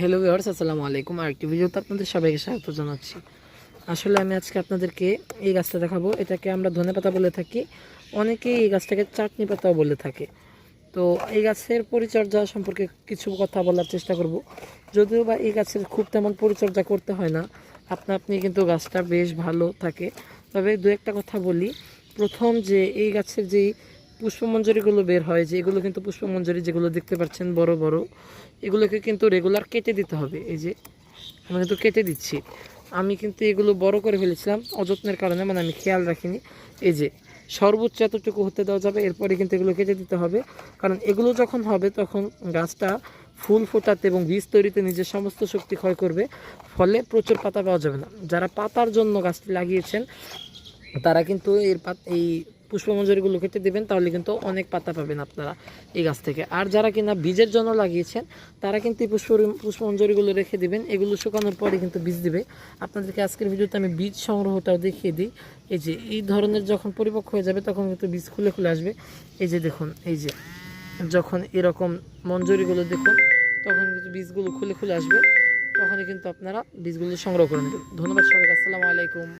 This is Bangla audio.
হ্যালো ভিউয়ার্স, আসসালামু আলাইকুম। আরেকটি ভিডিওতে আপনাদের সবাইকে স্বাগত জানাচ্ছি। আসলে আমি আজকে আপনাদেরকে এই গাছটা দেখাবো। এটাকে আমরা ধনেপাতা বলে থাকি, অনেকেই এই গাছটাকে চাটনি পাতাও বলে থাকে। তো এই গাছের পরিচর্যা সম্পর্কে কিছু কথা বলার চেষ্টা করব। যদিও বা এই গাছের খুব তেমন পরিচর্যা করতে হয় না, আপনি কিন্তু গাছটা বেশ ভালো থাকে। তবে দু একটা কথা বলি। প্রথম, যে এই গাছের যেই পুষ্পমঞ্জরিগুলো বের হয়, যে এগুলো কিন্তু পুষ্পমঞ্জরি যেগুলো দেখতে পাচ্ছেন বড় বড়, এগুলোকে কিন্তু রেগুলার কেটে দিতে হবে। এই যে আমি কিন্তু কেটে দিচ্ছি। আমি কিন্তু এগুলো বড় করে ফেলেছিলাম অযত্নের কারণে, মানে আমি খেয়াল রাখিনি। এই যে সর্বোচ্চ এতটুকু হতে দেওয়া যাবে, এরপরে কিন্তু এগুলো কেটে দিতে হবে। কারণ এগুলো যখন হবে তখন গাছটা ফুল ফোটাতে এবং বীজ তৈরিতে নিজের সমস্ত শক্তি ক্ষয় করবে, ফলে প্রচুর পাতা পাওয়া যাবে না। যারা পাতার জন্য গাছটি লাগিয়েছেন তারা কিন্তু এই পুষ্পমঞ্জরিগুলো কেটে দেবেন, তাহলে কিন্তু অনেক পাতা পাবেন আপনারা এই গাছ থেকে। আর যারা কিনা বীজের জন্য লাগিয়েছেন তারা কিন্তু এই পুষ্পমঞ্জরিগুলো রেখে দিবেন, এগুলো শুকানোর পরে কিন্তু বীজ দিবে। আপনাদেরকে আজকের ভিডিওতে আমি বীজ সংগ্রহটাও দেখিয়ে দিই। এই যে এই ধরনের যখন পরিপক্ক হয়ে যাবে তখন কিন্তু বীজ খুলে খুলে আসবে। এই যে দেখুন, এই যে যখন এরকম মঞ্জরিগুলো দেখুন তখন কিন্তু বীজগুলো খুলে খুলে আসবে, তখনই কিন্তু আপনারা বীজগুলো সংগ্রহ করে নেবেন। ধন্যবাদ সবাইকে, আসসালামু আলাইকুম।